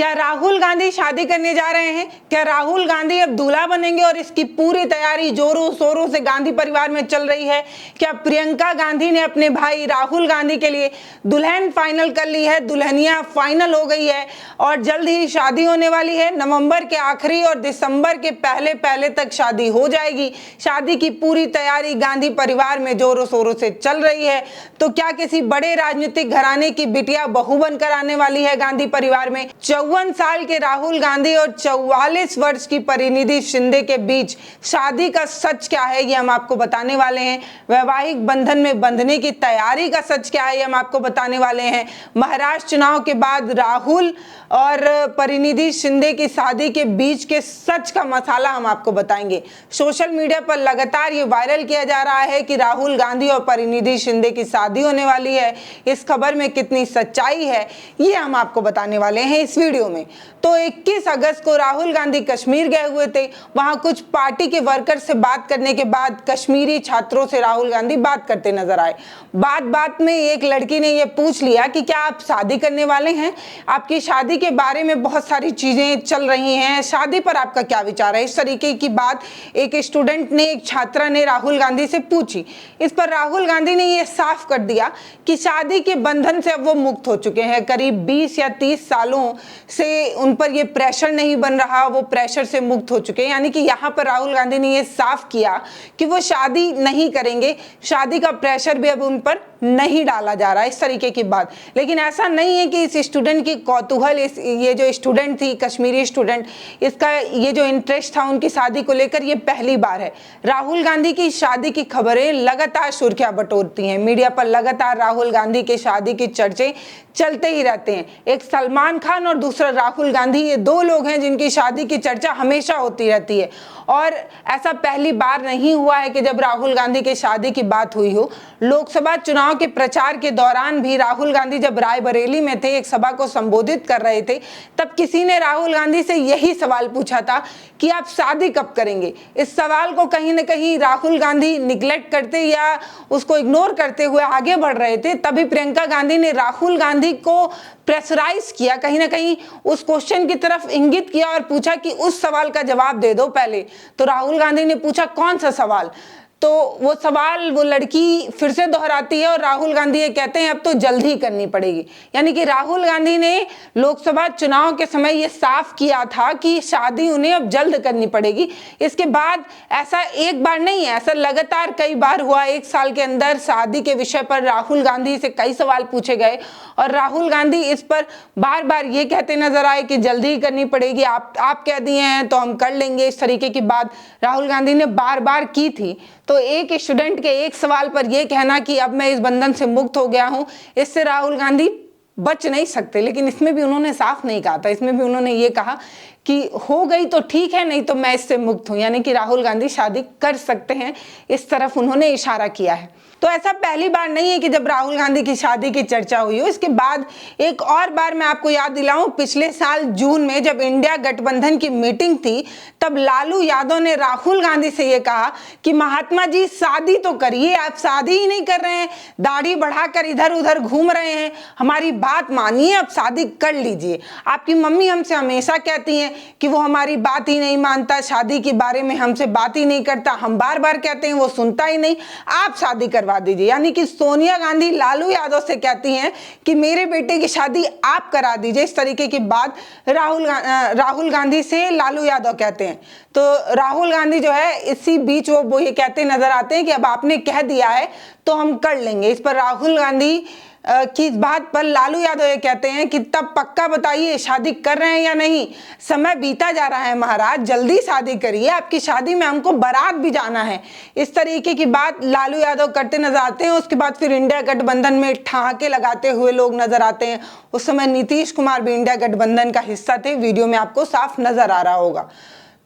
क्या राहुल गांधी शादी करने जा रहे हैं? क्या राहुल गांधी अब दूल्हा बनेंगे और इसकी पूरी तैयारी जोरों शोरों से गांधी परिवार में चल रही है? क्या प्रियंका गांधी ने अपने भाई राहुल गांधी के लिए दुल्हन फाइनल कर ली है? दुल्हनिया फाइनल हो गई है और जल्द ही शादी होने वाली है। नवंबर के आखिरी और दिसंबर के पहले पहले तक शादी हो जाएगी। शादी की पूरी तैयारी गांधी परिवार में जोरों शोरों से चल रही है। तो क्या किसी बड़े राजनीतिक घराने की बिटिया बहू बनकर आने वाली है गांधी परिवार में? 54 साल के राहुल गांधी और 44 वर्ष की परिणीति शिंदे के बीच शादी का सच क्या है, ये हम आपको बताने वाले हैं। वैवाहिक बंधन में बंधने की तैयारी का सच क्या है, ये हम आपको बताने वाले हैं। महाराष्ट्र चुनाव के बाद राहुल और परिणीति शिंदे की शादी के बीच के सच का मसाला हम आपको बताएंगे। सोशल मीडिया पर लगातार ये वायरल किया जा रहा है कि राहुल गांधी और परिणीति शिंदे की शादी होने वाली है। इस खबर में कितनी सच्चाई है, ये हम आपको बताने वाले हैं इस वीडियो में। तो 21 अगस्त को राहुल गांधी कश्मीर गए हुए थे। वहां कुछ पार्टी के वर्कर से बात करने के बाद कश्मीरी छात्रों से राहुल गांधी बात करते नजर आए। बात में एक लड़की ने यह पूछ लिया कि क्या आप शादी करने वाले हैं? आपकी शादी के बारे में बहुत सारी चीजें चल रही हैं, शादी पर आपका क्या विचार है? इस तरीके की बात एक स्टूडेंट ने, एक छात्रा ने राहुल गांधी से पूछी। इस पर राहुल गांधी ने यह साफ कर दिया कि शादी के बंधन से अब वो मुक्त हो चुके हैं। करीब 20 या 30 सालों से उन पर ये प्रेशर नहीं बन रहा, वो प्रेशर से मुक्त हो चुके हैं। यानी कि यहाँ पर राहुल गांधी ने ये साफ किया कि वो शादी नहीं करेंगे, शादी का प्रेशर भी अब उन पर नहीं डाला जा रहा है, इस तरीके की बात। लेकिन ऐसा नहीं है कि इस स्टूडेंट की कौतूहल, ये जो स्टूडेंट थी, कश्मीरी स्टूडेंट, इसका ये जो इंटरेस्ट था उनकी शादी को लेकर, ये पहली बार है। राहुल गांधी की शादी की खबरें लगातार सुर्खियां बटोरती हैं। मीडिया पर लगातार राहुल गांधी के शादी की चर्चे चलते ही रहते हैं। एक सलमान खान और दूसरा राहुल गांधी, ये दो लोग हैं जिनकी शादी की चर्चा हमेशा होती रहती है। और ऐसा पहली बार नहीं हुआ है कि जब राहुल गांधी की शादी की बात हुई हो। लोकसभा चुनाव के प्रचार के दौरान भी राहुल गांधी जब रायबरेली में थे, एक सभा को संबोधित कर रहे थे, तब किसी ने राहुल गांधी से यही सवाल पूछा था कि आप शादी कब करेंगे। इस सवाल को कहीं ना कहीं राहुल गांधी निग्लेक्ट करते या उसको इग्नोर करते हुए आगे बढ़ रहे थे। तभी प्रियंका गांधी ने राहुल गांधी को प्रेशराइज किया, कहीं ना कहीं उस क्वेश्चन की तरफ इंगित किया और पूछा कि उस सवाल का जवाब दे दो पहले। तो राहुल गांधी ने पूछा कौन सा सवाल? तो वो सवाल वो लड़की फिर से दोहराती है और राहुल गांधी ये कहते हैं अब तो जल्द ही करनी पड़ेगी। यानी कि राहुल गांधी ने लोकसभा चुनाव के समय ये साफ किया था कि शादी उन्हें अब जल्द करनी पड़ेगी। इसके बाद ऐसा एक बार नहीं है, ऐसा लगातार कई बार हुआ। एक साल के अंदर शादी के विषय पर राहुल गांधी से कई सवाल पूछे गए और राहुल गांधी इस पर बार बार ये कहते नजर आए कि जल्दी ही करनी पड़ेगी, आप कह दिए हैं तो हम कर लेंगे। इस तरीके की बात राहुल गांधी ने बार बार की थी। तो एक स्टूडेंट के एक सवाल पर यह कहना कि अब मैं इस बंधन से मुक्त हो गया हूं, इससे राहुल गांधी बच नहीं सकते। लेकिन इसमें भी उन्होंने साफ नहीं कहा था, इसमें भी उन्होंने ये कहा कि हो गई तो ठीक है, नहीं तो मैं इससे मुक्त हूं। यानी कि राहुल गांधी शादी कर सकते हैं, इस तरफ उन्होंने इशारा किया है। तो ऐसा पहली बार नहीं है कि जब राहुल गांधी की शादी की चर्चा हुई हो। इसके बाद एक और बार मैं आपको याद दिलाऊं, पिछले साल जून में जब इंडिया गठबंधन की मीटिंग थी, तब लालू यादव ने राहुल गांधी से ये कहा कि महात्मा जी शादी तो करिए, आप शादी ही नहीं कर रहे हैं, दाढ़ी बढ़ाकर इधर उधर घूम रहे हैं, हमारी बात मानिए, अब शादी कर लीजिए। आपकी मम्मी हमसे हमेशा कहती हैं कि वो हमारी बात ही नहीं मानता, शादी के बारे में हमसे बात ही नहीं करता, हम बार बार कहते हैं वो सुनता ही नहीं, आप शादी करवा दीजिए। यानी कि सोनिया गांधी लालू यादव से कहती हैं कि मेरे बेटे की शादी आप करा दीजिए। इस तरीके की बात राहुल गांधी से लालू यादव कहते हैं। तो राहुल गांधी जो है इसी बीच वो ये कहते नजर आते हैं कि अब आपने कह दिया है तो हम कर लेंगे। इस पर राहुल गांधी की इस बात पर लालू यादव ये कहते हैं कि तब पक्का बताइए शादी कर रहे हैं या नहीं, समय बीता जा रहा है महाराज, जल्दी शादी करिए, आपकी शादी में हमको बारात भी जाना है। इस तरीके की बात लालू यादव करते नजर आते हैं। उसके बाद फिर इंडिया गठबंधन में ठहाके लगाते हुए लोग नजर आते हैं। उस समय नीतीश कुमार भी इंडिया गठबंधन का हिस्सा थे, वीडियो में आपको साफ नजर आ रहा होगा।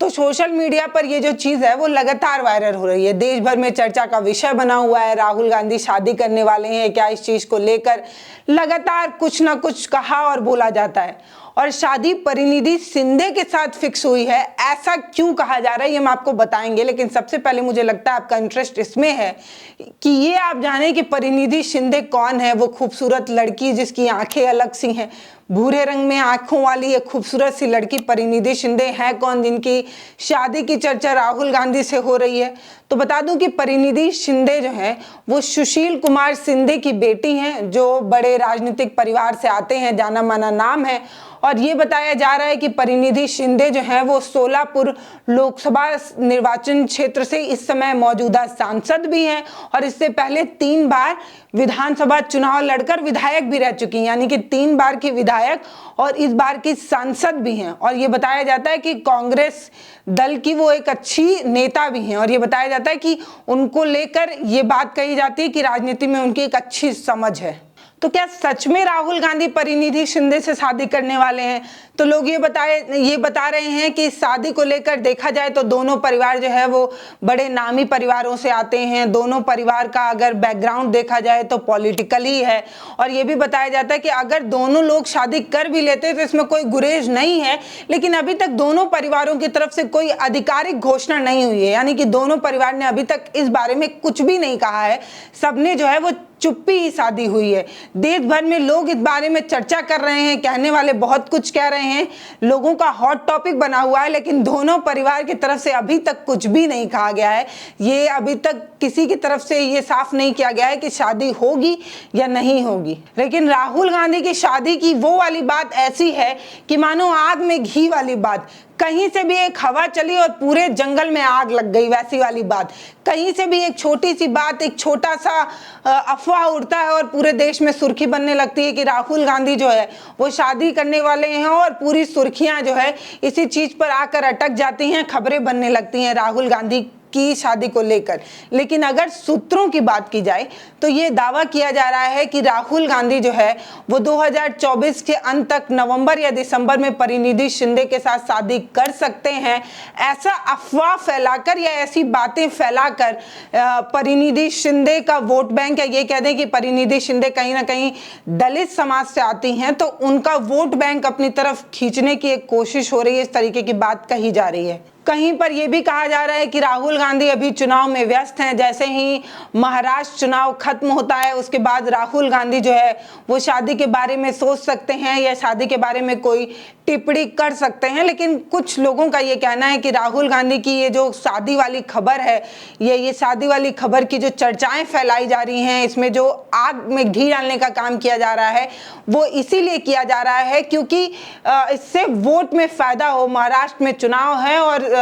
तो सोशल मीडिया पर ये जो चीज है वो लगातार वायरल हो रही है, देश भर में चर्चा का विषय बना हुआ है। राहुल गांधी शादी करने वाले हैं क्या, इस चीज को लेकर लगातार कुछ ना कुछ कहा और बोला जाता है। और शादी परिणीति शिंदे के साथ फिक्स हुई है। ऐसा क्यों कहा जा रहा है ये हम आपको बताएंगे, लेकिन सबसे पहले मुझे लगता है आपका इंटरेस्ट इसमें है कि ये आप जाने कि परिणीति शिंदे कौन है। वो खूबसूरत लड़की जिसकी आंखें अलग सी हैं, भूरे रंग में आंखों वाली एक खूबसूरत सी लड़की परिणीति शिंदे है कौन, जिनकी शादी की चर्चा राहुल गांधी से हो रही है। तो बता दूं कि परिणीति शिंदे जो है वो सुशील कुमार शिंदे की बेटी हैं, जो बड़े राजनीतिक परिवार से आते हैं, जाना माना नाम है। और ये बताया जा रहा है कि परिणीति शिंदे जो है वो सोलापुर लोकसभा निर्वाचन क्षेत्र से इस समय मौजूदा सांसद भी हैं और इससे पहले 3 बार विधानसभा चुनाव लड़कर विधायक भी रह चुकी हैं, यानी कि 3 बार की विधायक और इस बार की सांसद भी हैं। और ये बताया जाता है कि कांग्रेस दल की वो एक अच्छी नेता भी हैं और ये बताया जाता है कि उनको लेकर ये बात कही जाती है कि राजनीति में उनकी एक अच्छी समझ है। तो क्या सच में राहुल गांधी परिणीति शिंदे से शादी करने वाले हैं? तो लोग ये बता रहे हैं कि इस शादी को लेकर देखा जाए तो दोनों परिवार जो है वो बड़े नामी परिवारों से आते हैं। दोनों परिवार का अगर बैकग्राउंड देखा जाए तो पॉलिटिकल ही है। और ये भी बताया जाता है कि अगर दोनों लोग शादी कर भी लेते तो इसमें कोई गुरेज नहीं है, लेकिन अभी तक दोनों परिवारों की तरफ से कोई आधिकारिक घोषणा नहीं हुई है, यानी कि दोनों परिवार ने अभी तक इस बारे में कुछ भी नहीं कहा है। सबने जो है वो चुप्पी ही शादी हुई है। देश भर में लोग इस बारे में चर्चा कर रहे हैं, कहने वाले बहुत कुछ कह रहे हैं, लोगों का हॉट टॉपिक बना हुआ है, लेकिन दोनों परिवार की तरफ से अभी तक कुछ भी नहीं कहा गया है। ये अभी तक किसी की तरफ से ये साफ नहीं किया गया है कि शादी होगी या नहीं होगी। लेकिन राहुल गांधी की शादी की वो वाली बात ऐसी है कि मानो आग में घी वाली बात, कहीं से भी एक हवा चली और पूरे जंगल में आग लग गई, वैसी वाली बात। कहीं से भी एक छोटी सी बात, एक छोटा सा अफवाह उड़ता है और पूरे देश में सुर्खी बनने लगती है कि राहुल गांधी जो है वो शादी करने वाले हैं और पूरी सुर्खियां जो है इसी चीज पर आकर अटक जाती हैं, खबरें बनने लगती हैं राहुल गांधी की शादी को लेकर। लेकिन अगर सूत्रों की बात की जाए तो ये दावा किया जा रहा है कि राहुल गांधी जो है वो 2024 के अंत तक नवंबर या दिसंबर में परिणीति शिंदे के साथ शादी कर सकते हैं। ऐसा अफवाह फैलाकर या ऐसी बातें फैलाकर परिणीति शिंदे का वोट बैंक, या ये कह दें कि परिणीति शिंदे कहीं ना कहीं दलित समाज से आती हैं, तो उनका वोट बैंक अपनी तरफ खींचने की एक कोशिश हो रही है, इस तरीके की बात कही जा रही है। कहीं पर यह भी कहा जा रहा है कि राहुल गांधी अभी चुनाव में व्यस्त हैं। जैसे ही महाराष्ट्र चुनाव खत्म होता है उसके बाद राहुल गांधी जो है वो शादी के बारे में सोच सकते हैं या शादी के बारे में कोई टिप्पणी कर सकते हैं। लेकिन कुछ लोगों का ये कहना है कि राहुल गांधी की ये जो शादी वाली खबर है, ये शादी वाली खबर की जो चर्चाएं फैलाई जा रही हैं, इसमें जो आग में घी डालने का काम किया जा रहा है वो इसीलिए किया जा रहा है क्योंकि इससे वोट में फायदा हो। महाराष्ट्र में चुनाव है और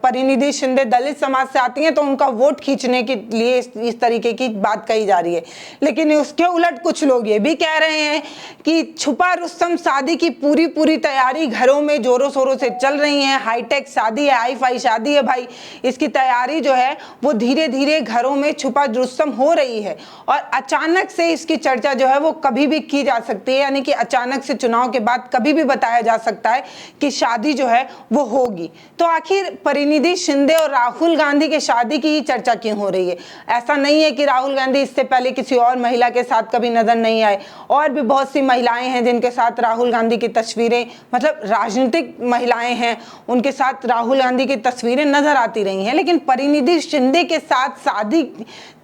परिणीति शिंदे दलित समाज से आती हैं, तो उनका वोट खींचने के लिए इस तरीके की बात कही जा रही है। लेकिन उसके उलट कुछ लोग ये भी कह रहे हैं कि छुपा रुस्तम शादी की पूरी तैयारी घरों में जोरों शोरों से चल रही है। हाईटेक शादी है, हाई फाई शादी है भाई, इसकी तैयारी जो है वो धीरे धीरे घरों में छुपा रुस्तम हो रही है और अचानक से इसकी चर्चा जो है वो कभी भी की जा सकती है, यानी कि अचानक से चुनाव के बाद कभी भी बताया जा सकता है कि शादी जो है वो होगी। तो आखिर परिणीति शिंदे और राहुल गांधी के शादी की ही चर्चा क्यों हो रही है? ऐसा नहीं है कि राहुल गांधी इससे पहले किसी और महिला के साथ कभी नजर नहीं आए, और भी बहुत सी महिलाएं हैं जिनके साथ राहुल गांधी की तस्वीरें, मतलब राजनीतिक महिलाएं हैं, उनके साथ राहुल गांधी की तस्वीरें नजर आती रही हैं। लेकिन परिणीति शिंदे के साथ शादी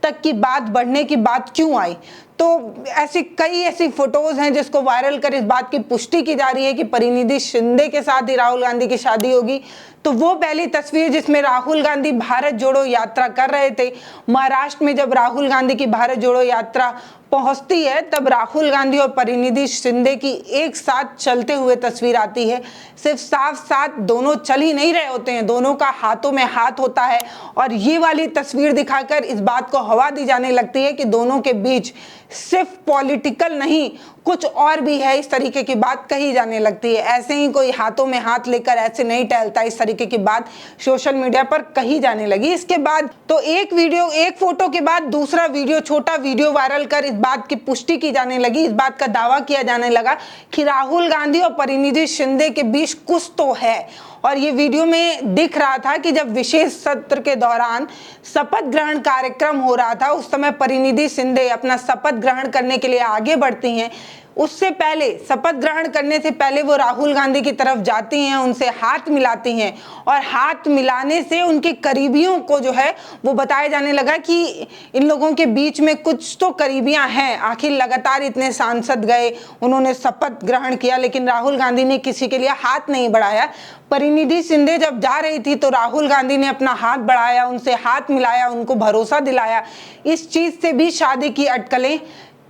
तक की बात बढ़ने की बात क्यों आई? तो कई ऐसी फोटोज हैं जिसको वायरल कर इस बात की पुष्टि की जा रही है कि परिणीति शिंदे के साथ ही राहुल गांधी की शादी होगी। तो वो पहली तस्वीर जिसमें राहुल गांधी भारत जोड़ो यात्रा कर रहे थे, महाराष्ट्र में जब राहुल गांधी की भारत जोड़ो यात्रा पहुंचती है तब राहुल गांधी और परिणीति शिंदे की एक साथ चलते हुए तस्वीर आती है। सिर्फ साथ दोनों चल ही नहीं रहे होते हैं, दोनों का हाथों में हाथ होता है और ये वाली तस्वीर दिखाकर इस बात को हवा दी जाने लगती है कि दोनों के बीच सिर्फ पॉलिटिकल नहीं कुछ और भी है, इस तरीके की बात कही जाने लगती है। ऐसे ही कोई हाथों में हाथ लेकर ऐसे नहीं टहलता, इस तरीके की बात सोशल मीडिया पर कही जाने लगी। इसके बाद तो एक फोटो के बाद दूसरा वीडियो, छोटा वीडियो वायरल कर इस बात की पुष्टि की जाने लगी, इस बात का दावा किया जाने लगा कि राहुल गांधी और परिणीति शिंदे के बीच कुछ तो है। और ये वीडियो में दिख रहा था कि जब विशेष सत्र के दौरान शपथ ग्रहण कार्यक्रम हो रहा था उस समय परिणीति शिंदे अपना शपथ ग्रहण करने के लिए आगे बढ़ती हैं। उससे पहले, शपथ ग्रहण करने से पहले वो राहुल गांधी की तरफ जाती हैं, उनसे हाथ मिलाती हैं और हाथ मिलाने से उनके करीबियों को जो है वो बताया जाने लगा कि इन लोगों के बीच में कुछ तो करीबियां हैं। आखिर लगातार इतने सांसद गए, उन्होंने शपथ ग्रहण किया, लेकिन राहुल गांधी ने किसी के लिए हाथ नहीं बढ़ाया। परिणीति शिंदे जब जा रही थी तो राहुल गांधी ने अपना हाथ बढ़ाया, उनसे हाथ मिलाया, उनको भरोसा दिलाया। इस चीज से भी शादी की अटकलें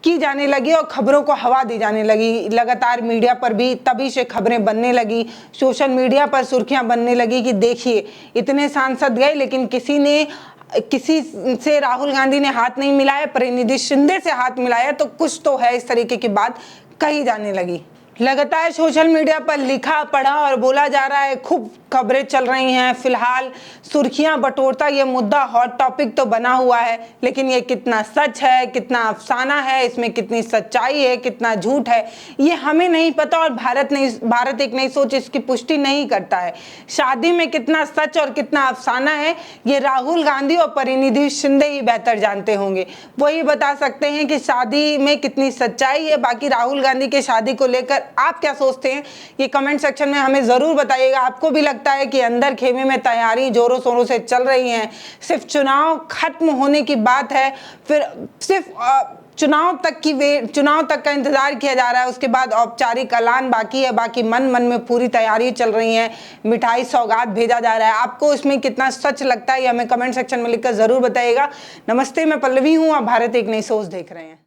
की जाने लगी और खबरों को हवा दी जाने लगी। लगातार मीडिया पर भी तभी से खबरें बनने लगी, सोशल मीडिया पर सुर्खियां बनने लगी कि देखिए इतने सांसद गए लेकिन किसी से राहुल गांधी ने हाथ नहीं मिलाया, परिणीति शिंदे से हाथ मिलाया, तो कुछ तो है, इस तरीके की बात कही जाने लगी। लगातार सोशल मीडिया पर लिखा पढ़ा और बोला जा रहा है, खूब खबरें चल रही हैं। फिलहाल सुर्खियां बटोरता ये मुद्दा हॉट टॉपिक तो बना हुआ है, लेकिन ये कितना सच है, कितना अफसाना है, इसमें कितनी सच्चाई है, कितना झूठ है, ये हमें नहीं पता। और भारत एक नई सोच इसकी पुष्टि नहीं करता है। शादी में कितना सच और कितना अफसाना है, ये राहुल गांधी और परिणीति शिंदे ही बेहतर जानते होंगे। वही बता सकते हैं कि शादी में कितनी सच्चाई है। बाकी राहुल गांधी के शादी को लेकर आप क्या सोचते हैं, ये कमेंट सेक्शन में हमें जरूर बताइएगा। आपको भी लगता है कि अंदर खेमे में तैयारी जोरों शोरों से चल रही है, सिर्फ चुनाव खत्म होने की बात है, फिर सिर्फ चुनाव तक का इंतजार किया जा रहा है, उसके बाद औपचारिक ऐलान बाकी है। बाकी मन में पूरी तैयारी चल रही है, मिठाई सौगात भेजा जा रहा है। आपको इसमें कितना सच लगता है ये हमें कमेंट सेक्शन में लिखकर जरूर बताइएगा। नमस्ते, मैं पल्लवी हूँ, आप भारत एक नई सोच देख रहे हैं।